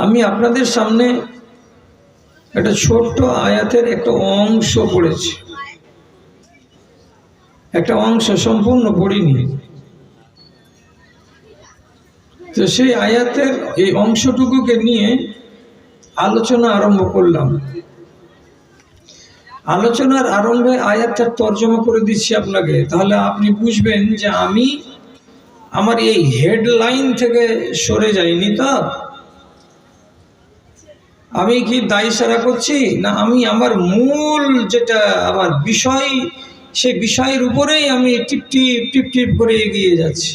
আমি আপনাদের সামনে একটা ছোট্ট আয়াতের একটা অংশ পড়েছি, একটা অংশ, সম্পূর্ণ পড়িনি। তো সেই আয়াতের এই অংশটুকুকে নিয়ে আলোচনা আরম্ভ করলাম। আলোচনার আরম্ভে আয়াতটা তর্জমা করে দিচ্ছি আপনাকে, তাহলে আপনি বুঝবেন যে আমি আমার এই হেডলাইন থেকে সরে যাইনি। তো আমি কি দায়ী সারা করছি না, আমি আমার মূল যেটা আমার বিষয়, সেই বিষয়ের উপরেই আমি টিপ টিপ টিপ টিপ করে এগিয়ে যাচ্ছি।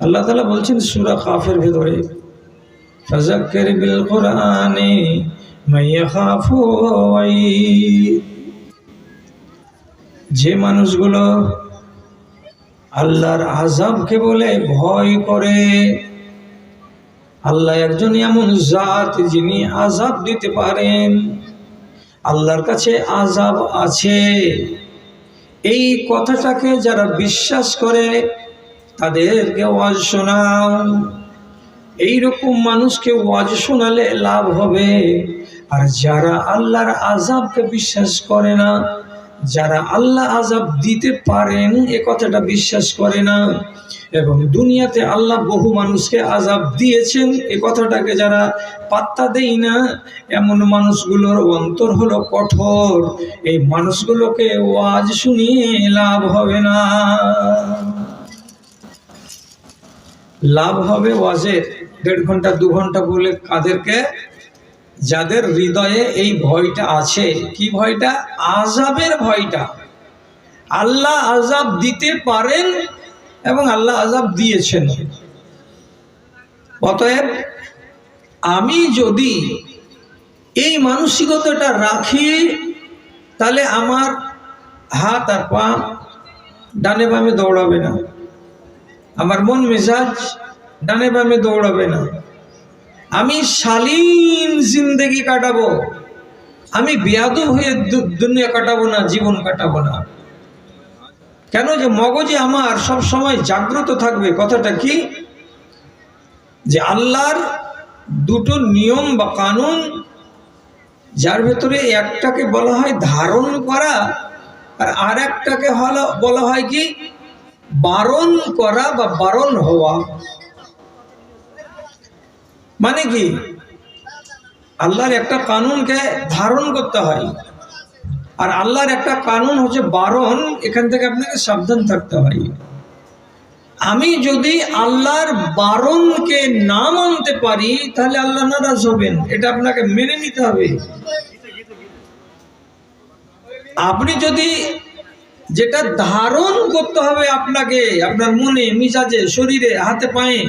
আল্লাহ তাআলা বলছেন সূরা কাফের ভেতরে, ফাযাক্কির বিল কুরআনি মান ইয়াখাফু ওয়াঈদ। যে মানুষগুলো আল্লাহর আযাবকে বলে ভয় করে, আল্লাহ একজন এমন জাত যিনি আযাব দিতে পারেন, আল্লাহর কাছে আযাব আছে, এই কথাটাকে যারা বিশ্বাস করে তাদেরকে ওয়াজ শোনাও। এইরকম মানুষকে ওয়াজ শোনালে লাভ হবে। আর যারা আল্লাহর আযাবকে বিশ্বাস করে না, যারা আল্লাহ আযাব দিতে পারেন এ কথাটা বিশ্বাস করে না, এবং দুনিয়াতে আল্লাহ বহু মানুষকে আযাব দিয়েছেন এ কথাটাকে যারা পাত্তা দেয় না, এমন মানুষগুলোর অন্তর হলো কঠোর। এই মানুষগুলোকে ওয়াজ শুনিয়ে লাভ হবে না। লাভ হবে ওয়াজের 1.5 ঘন্টা 2 ঘন্টা বলে কাদেরকে? যাদের হৃদয়ে এই ভয়টা আছে। কি ভয়টা? আযাবের ভয়টা। আল্লাহ আযাব দিতে পারেন এবং আল্লাহ আযাব দিয়েছেন। অতএব আমি যদি এই মানসিকতাটা রাখি, তাহলে আমার হাত আর পা ডানে বামে দৌড়াবে না, আমার মন মেজাজ ডানে বামে দৌড়াবে না, আমি শালীন জিন্দেগি কাটাবো, আমি বেয়াদব হয়ে দুনিয়া কাটাবো না, জীবন কাটাবো না। কেন? যে মগজে আমার সব সময় জাগ্রত থাকবে কথাটা কি, যে আল্লাহর দুটো নিয়ম বা কানুন, যার ভেতরে একটাকে বলা হয় ধারণ করা, আর আরেকটাকে বলা হয় কি বারণ করা বা বারণ হওয়া। মানে কি? আল্লাহর একটা কানুনকে ধারণ করতে হয়, আর আল্লাহর একটা কানুন হচ্ছে বারণ। এখান থেকে আপনাকে সাবধান থাকতে হয়। আমি যদি আল্লাহর বারণকে না মানতে পারি তাহলে আল্লাহ নারাজ হবেন, এটা আপনাকে মেনে নিতে হবে। আপনি যদি যেটা ধারণ করতে হবে আপনাকে, আপনার মনে, মিজাজে, শরীরে, হাতে পায়ে,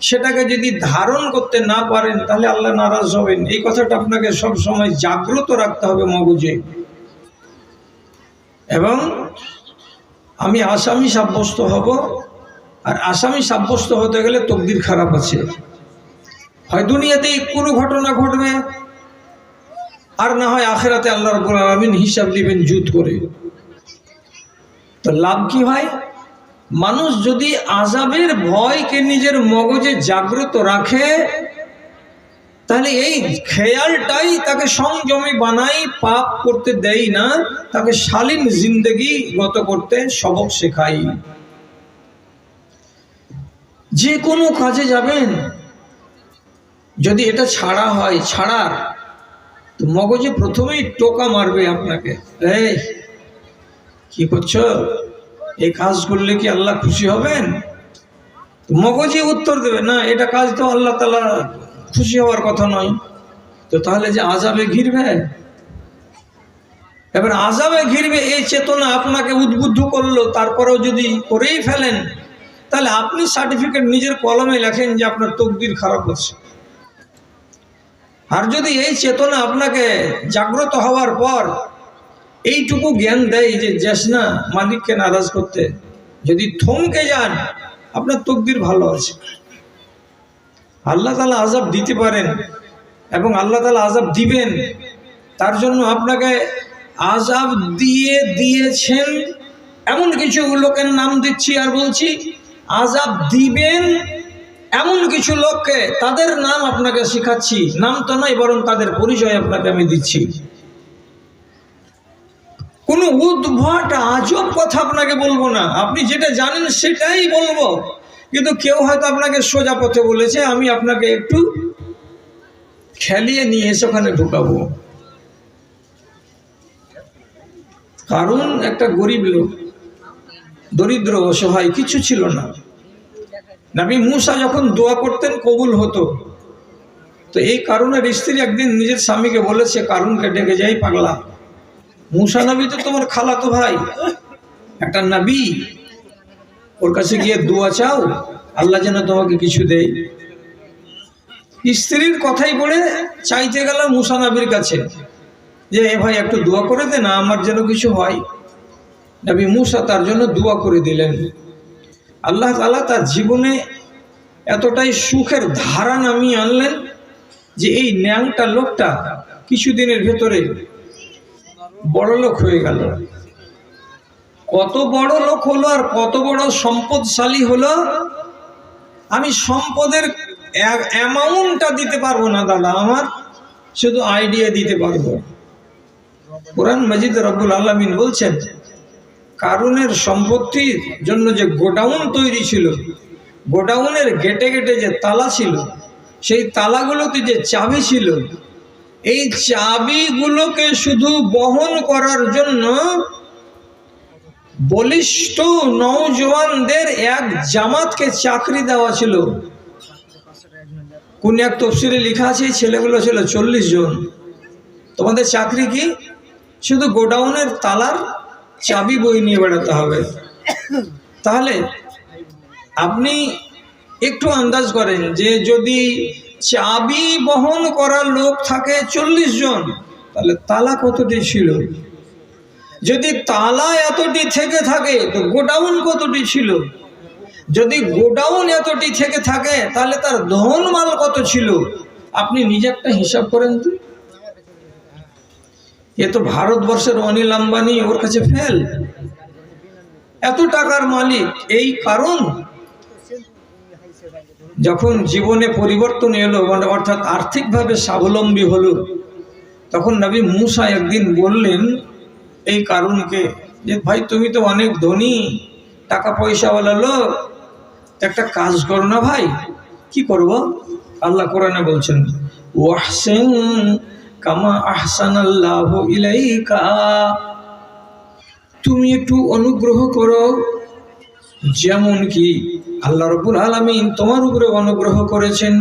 সেটাকে যদি ধারণ করতে না পারেন তাহলে আল্লাহ নারাজ হবেন। এই কথাটা আপনাকে সব সময় জাগ্রত রাখতে হবে মগজে। এবং আমি আসামি সাব্যস্ত হব, আর আসামি সাব্যস্ত হতে গেলে তকদির খারাপ আছে। হয় দুনিয়াতেই কোনো ঘটনা ঘটবে, আর না হয় আখিরাতে আল্লাহ রাব্বুল আলামিন হিসাব নেবেন জুত করে। তো লাভ কি হয়? মানুষ যদি আযাবের ভয়কে নিজের মগজে জাগ্রত রাখে, তাহলে এই খেয়ালটাই তাকে সংযমী বানাই, পাপ করতে দেয় না, তাকে শালীন জিন্দেগি গত করতে সবক শেখাই। যে কোনো কাজে যাবেন, যদি এটা ছাড়া হয়, ছাড়ার, তো মগজে প্রথমেই টোকা মারবে আপনাকে, এই কি করছো, এই কাজ করলে কি আল্লাহ খুশি হবেন? মগজে উত্তর দেবে, না এটা কাজ তো আল্লাহ তাআলা খুশি হওয়ার কথা নয়। তো তাহলে যে আযাবে ঘিরবে, এবার আযাবে ঘিরবে এই চেতনা আপনাকে উদ্বুদ্ধ করলো, তারপরেও যদি করেই ফেলেন, তাহলে আপনি সার্টিফিকেট নিজের কলমে লেখেন যে আপনার তকদির খারাপ হচ্ছে। আর যদি এই চেতনা আপনাকে জাগ্রত হওয়ার পর এইটুকু জ্ঞান দেয় যে যাস না মালিককে নারাজ করতে, যদি থমকে যান, আপনার তকদির ভালো আছে। আল্লাহ তাআলা আযাব দিতে পারেন এবং আল্লাহ তাআলা আযাব দিবেন, তার জন্য আপনাকে আযাব দিয়েছেন এমন কিছু লোকের নাম দিচ্ছি আর বলছি, আযাব দিবেন এমন কিছু লোককে, তাদের নাম আপনাকে শিখাচ্ছি, নাম তো নয় বরং তাদের পরিচয় আপনাকে আমি দিচ্ছি। কোনো উদ্ভট আজব কথা আপনাকে বলবো না, আপনি যেটা জানেন সেটাই বলবো। কিন্তু কেউ হয়তো আপনাকে সোজা পথে বলেছে, আমি আপনাকে একটু খেলিয়ে নিয়ে এসে ওখানে ঢুকাবো। কারণ একটা গরিব লোক, দরিদ্র, অসহায়, কিছু ছিল না। নবী মুসা যখন দোয়া করতেন কবুল হতো। তো এই কারণের স্ত্রী একদিন নিজের স্বামীকে বলেছে, কারণকে ডেকে যাই, পাগলা, মুসা নবী তো তোমার খালাতো ভাই, একটা নবী, ওর কাছে গিয়ে দোয়া চাও, আল্লাহ যেন তোমাকে কিছু দেয়। স্ত্রীর কথাই বলে চাইতে গেল মুসা নবীর কাছে যে এ ভাই একটু দোয়া করে দে না, আমার যেন কিছু হয়। নবী মুসা তার জন্য দোয়া করে দিলেন। আল্লাহ তাআলা তার জীবনে এতটাই সুখের ধারা নামিয়ে আনলেন যে এই ন্যাংটা লোকটা কিছুদিনের ভেতরে বড় লোক হয়ে গেল। কত বড় লোক হলো আর কত বড় সম্পদশালী হলো, আমি সম্পদের অ্যামাউন্টটা দিতে পারবো না দাদা, আমার শুধু আইডিয়া দিতে পারবো। কোরআন মাজিদ রব্বুল আলামিন বলছেন, কারুনের সম্পত্তির জন্য যে গোডাউন তৈরি ছিল, গোডাউনের গেটে গেটে যে তালা ছিল, সেই তালাগুলোতে যে চাবি ছিল, এই চাবিগুলোকে শুধু বহন করার জন্য বলিষ্ঠ নওজওয়ানদের এক জামাতকে চাকরি দেওয়া ছিল। কোন এক তফসিরে লেখা আছে এই ছেলেগুলো ছিল 40 জন। তোমাদের চাকরি কি? শুধু গোডাউনের তালার চাবি বই নিয়ে বেড়াতে হবে। তাহলে আপনি একটু আন্দাজ করেন যে যদি চাবি বহন করার লোক থাকে 40 জন, তাহলে তালা কতটি ছিল? যদি তালা এতটি থেকে থাকে তো গোডাউন কতটি ছিল? যদি গোডাউন এতটি থেকে থাকে তাহলে তার ধন মাল কত ছিল? আপনি নিজে একটা হিসাব করেন তো। এ তো ভারতবর্ষের অনিল আম্বানি, ওর কাছে ফেল, এত টাকার মালিক। এই কারণ যখন জীবনে পরিবর্তন এলো, মানে অর্থাৎ আর্থিকভাবে স্বাবলম্বী হলো, তখন নবী মুসা একদিন বললেন এই কারণকে যে ভাই তুমি তো অনেক ধনী, টাকা পয়সাওয়ালা লোক, একটা কাজ করো না ভাই। কি করব? আল্লাহ কোরআনে বলছেন, ওয়াহসিন কামা আহসানাল্লাহু ইলাইকা, তুমি একটু অনুগ্রহ করো যেমন কি আল্লাহ রাব্বুল আলামিন তোমার উপরে অনুগ্রহ করেছেন।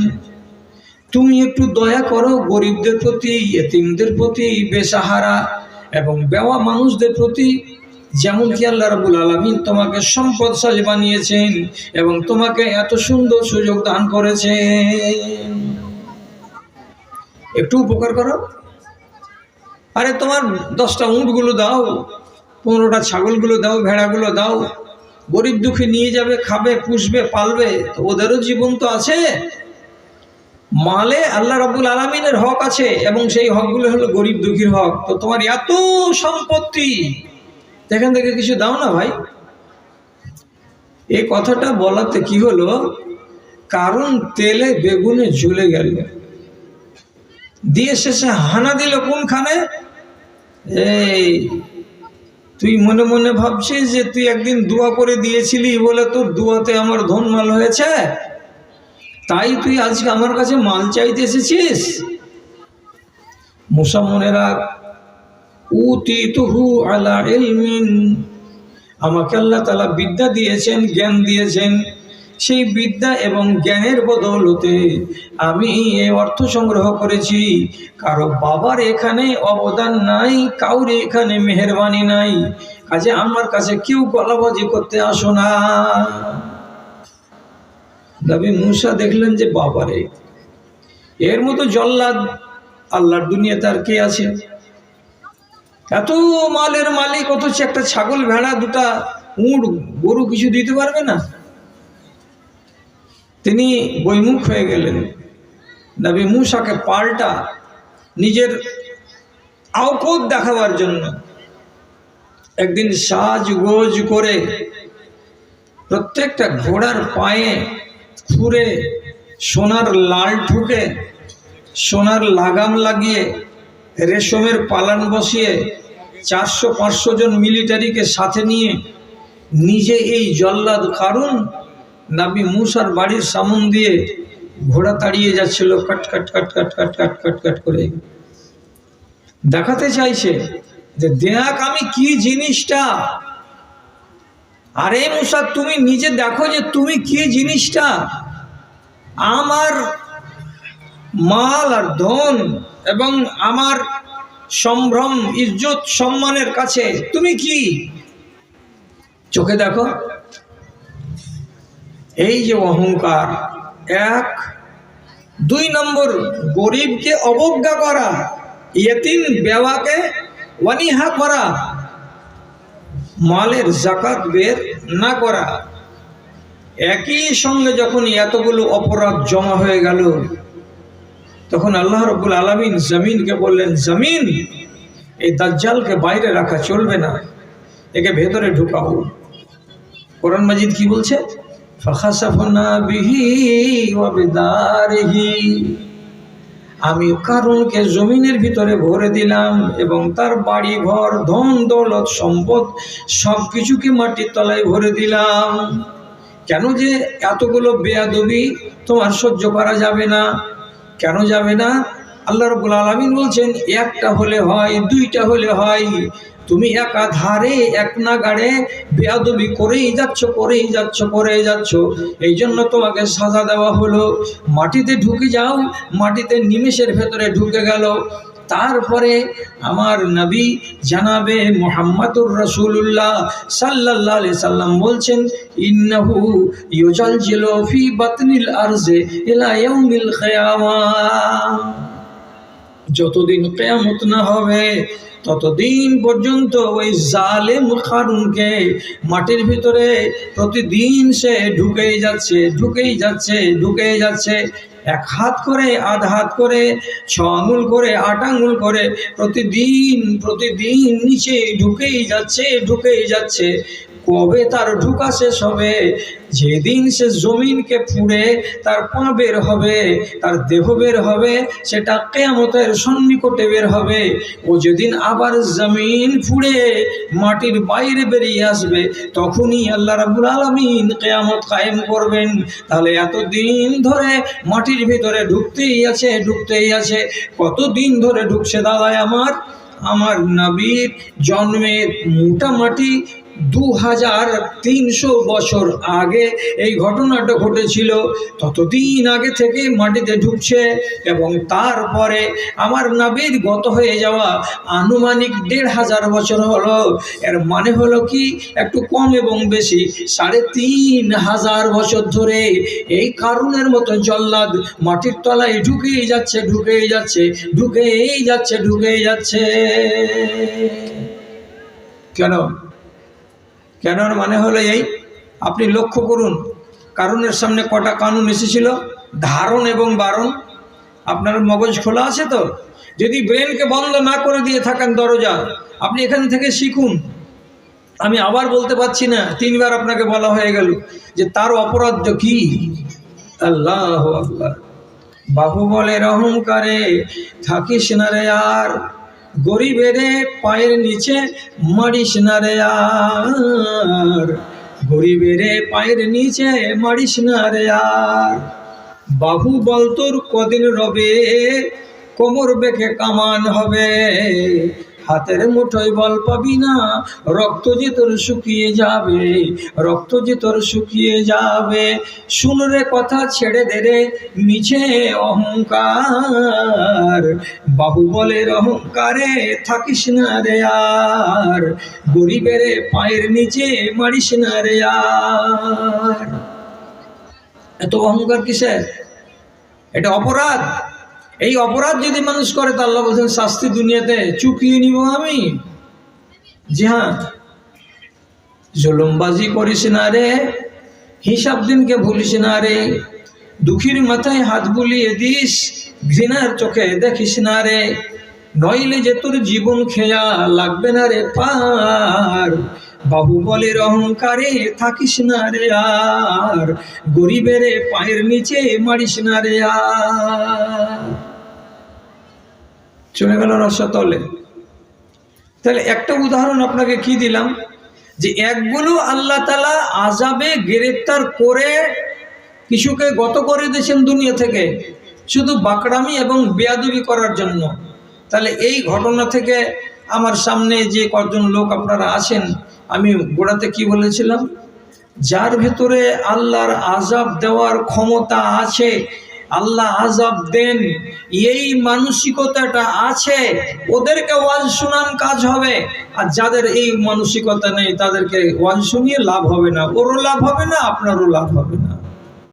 তুমি একটু দয়া করো গরিবদের প্রতি, ইয়েতিমদের প্রতি, বেসাহারা এবং বেওয়া মানুষদের প্রতি, যেমন কি আল্লাহ রাব্বুল আলামিন তোমাকে সম্পদশালী বানিয়েছেন এবং তোমাকে এত সুন্দর সুযোগ দান করেছেন। একটু উপকার করো। আরে তোমার 10টা উঁটগুলো দাও, 15টা ছাগলগুলো দাও, ভেড়াগুলো দাও, গরিব দুঃখী নিয়ে যাবে, খাবে, পুষবে, পালবে, তো ওদেরও জীবন তো আছে। মালে আল্লাহ রাব্বুল আলামিনের হক আছে এবং সেই হকগুলো হলো গরিব দুঃখীর হক। তো তোমার এত সম্পত্তি, এখান থেকে কিছু দাও না ভাই। এই কথাটা বলাতে কি হলো, কারণ তেলে বেগুনে ঝুলে গেল, দিয়ে শেষে হানা দিল কোনখানে? এই তুই মনে মনে ভাবছিস যে তুই একদিন দোয়া করে দিয়েছিলি বলে তোর দোয়াতে আমার ধন মাল হয়েছে, তাই তুই আজকে আমার কাছে মাল চাইতে এসেছিস। মুসা মনে রাখ, উতিতুহু আলা ইলমিন, আমাকে আল্লাহ তাআলা বিদ্যা দিয়েছেন, জ্ঞান দিয়েছেন। সেই বিদ্যা এবং জ্ঞানের বদৌলতে আমি এই অর্থ সংগ্রহ করেছি। কারো বাবার এখানে অবদান নাই, কাউরে এখানে মেহেরবানি নাই, কাজে আমার কাছে কেউ গলাবাজি করতে আসো না। নবী মুসা দেখলেন যে বাবারে, এর মতো জল্লাদ আল্লাহর দুনিয়াতে আর কে আছে? এত মালের মালিক, অথচ একটা ছাগল, ভেড়া, 2টা উট, গরু কিছু দিতে পারবে না। তিনি বইমুখ হয়ে গেলেন। নবী মুসাকে পাল্টা নিজের আওকত দেখাবার জন্য একদিন সাজগোজ করে প্রত্যেকটা ঘোড়ার পায়ে ফুরে সোনার লাল ঠুকে সোনার লাগাম লাগিয়ে রেশমের পালান বসিয়ে 400-500 জন মিলিটারিকে সাথে নিয়ে নিজে এই জল্লাদ কারুন নবী মুসার বাড়ির সামন দিয়ে ঘোড়া তাড়িয়ে যাচ্ছিল, কট কট কট কট কট কট কট কট করে। দেখাতে চাইছে যে দেখ আমি কি জিনিসটা। আরে মুসা, তুমি নিজে দেখো যে তুমি কি জিনিসটা। আমার মাল আর ধন এবং আমার সম্ভ্রম ইজ্জত সম্মানের কাছে তুমি কি? চোখে দেখো। এই যে অহংকার, 1। 2 নম্বর, গরিবকে অবজ্ঞা করা, ইয়েতিম বেওয়াকে ওয়ানিহা করা, মালের যাকাত বের না করা। একই সঙ্গে যখন এতগুলো অপরাধ জমা হয়ে গেল, তখন আল্লাহ রাব্বুল আলামিন জমিনকে বললেন, জমিন এই দাজ্জালকে বাইরে রাখা চলবে না, একে ভেতরে ঢুকাও। কোরআন মাজিদ কি বলছে? ফাখাসাফনা বিহি ওয়া বিদারিহি, আমি কারুনকে জমিনের ভিতরে ভরে দিলাম এবং তার বাড়ি ঘর ধন দৌলত সম্পদ সবকিছুকে মাটির তলায় ভরে দিলাম। কেন যে এতগুলো বেয়াদবি তোমার সহ্য করা যাবে না? কেন যাবে না? আল্লাহ রাব্বুল আলামিন বলছেন, একটা হলে হয়, 2টা হলে হয়, তুমি একাধারে এক নাগাড়ে বেয়াদবি করেই যাচ্ছ করেই যাচ্ছ করেই যাচ্ছ। এই জন্য তোমাকে সাজা দেওয়া হলো। মাটিতে ঢুকে যাও। মাটিতে নিমেষের ভেতরে ঢুকে গেল। তারপরে আমার নবী জানাবে মুহাম্মাদুর রাসূলুল্লাহ সাল্লাল্লাহু আলাইহি সাল্লাম বলছেন, ইন্নাহু ইউজালজিলু ফি বাতনিল আরজে ইলা ইয়াউমিল কিয়ামাহ। যতদিন কিয়ামত না হবে ততদিন পর্যন্ত ওই জালেম কারুনকে মাটির ভিতরে প্রতিদিন সে ঢুকেই যাচ্ছে ঢুকেই যাচ্ছে ঢুকেই যাচ্ছে। 1 হাত করে, আধা হাত করে, 6 আঙুল করে, 8 আঙুল করে প্রতিদিন প্রতিদিন নিচে ঢুকেই যাচ্ছে ঢুকেই যাচ্ছে। কবে তার ঢুকা শেষ হবে? যেদিন সে জমিনকে ফুঁড়ে তার পা বের হবে, তার দেহ বের হবে, সেটা কিয়ামতের সন্নিকটে বের হবে। ও যেদিন আবার জমিন ফুঁড়ে মাটির বাইরে বেরিয়ে আসবে, তখনই আল্লাহ রাব্বুল আলামিন কিয়ামত কায়েম করবেন। তাহলে এতদিন ধরে মাটির ভিতরে ঢুকতেই আছে ঢুকতেই আছে। কতদিন ধরে ঢুকছে দাদাই আমার নবীর জন্মের মোটামুটি 2300 বছর আগে এই ঘটনাটা ঘটেছিল। ততদিন আগে থেকে মাটিতে ঢুকছে এবং তারপরে আমার নবীর গত হয়ে যাওয়া আনুমানিক 1500 বছর হলো। এর মানে হলো কি, একটু কম এবং বেশি 3500 বছর ধরে এই কারুনের মতো জল্লাদ মাটির তলায় ঢুকেই যাচ্ছে ঢুকেই যাচ্ছে ঢুকেই যাচ্ছে ঢুকেই যাচ্ছে। কেন? কেন মানে হলো এই, আপনি লক্ষ্য করুন কারুনের সামনে কটা কানুন এসেছিল, ধারণ এবং বারণ। আপনার মগজ খোলা আছে তো? যদি ব্রেনকে বন্ধ না করে দিয়ে থাকেন দরজা, আপনি এখান থেকে শিখুন। আমি আবার বলতে পারছি না, 3 বার আপনাকে বলা হয়ে গেল যে তার অপরাধ কি। আল্লাহ আল্লাহ। বাবু বলে অহংকারে থাকিস না রে আর, গরিবের পায়ের নিচে মারিস না রে আর, গরিবের পায়ের নিচে মারিস না রে আর। বাহু বল তোর কদিন রবে, কোমর বেঁকে কামান হবে, হাতের মুঠোয় বল পাবি না, রক্ত যে তোর শুকিয়ে যাবে, রক্ত যে তোর শুকিয়ে যাবে। শুন রে কথা ছেড়ে দে রে মিছে অহংকার, বাহুবলের অহংকারে থাকিস না রে আর, গরিবের পায়ের নিচে মারিস না রে আর। এত অহংকার কিসের? এটা অপরাধ। এই অপরাধ যদি মানুষ করে তা আল্লাহ বলছেন শাস্তি দুনিয়াতে চুকিয়ে নিব আমি। জি হ্যাঁ, জুলুমবাজি করিস না রে, হিসাব দিনকে ভুলিস না রে, দুঃখীর মাথায় হাত বুলিয়ে দিস, ঘৃণার চোখে দেখিস না রে, নইলে যে তোর জীবন খেয়া লাগবে না রে পার। বাহুবলের অহংকারে থাকিস না রে আর, গরিবের পায়ের নিচে মারিস না রে আর। চলে গেল রসতলে। তাহলে একটা উদাহরণ আপনাকে কি দিলাম, যে একগুলো আল্লাহ তাআলা আযাবে গ্রেফতার করে কিছুকে গত করে দিয়েছেন দুনিয়া থেকে, শুধু বাকরামি এবং বেয়াদবি করার জন্য। তাহলে এই ঘটনা থেকে আমার সামনে যে কজন লোক আপনারা আছেন, আমি গোড়াতে কি বলেছিলাম, যার ভেতরে আল্লাহর আযাব দেওয়ার ক্ষমতা আছে, আল্লাহ আযাব দেন এই মানসিকতাটা আছে, ওদেরকে ওয়াজ শোনান কাজ হবে। আর যাদের এই মানসিকতা নেই তাদেরকে ওয়াজ শুনিয়ে লাভ হবে না, ওরও লাভ হবে না, আপনারও লাভ হবে না।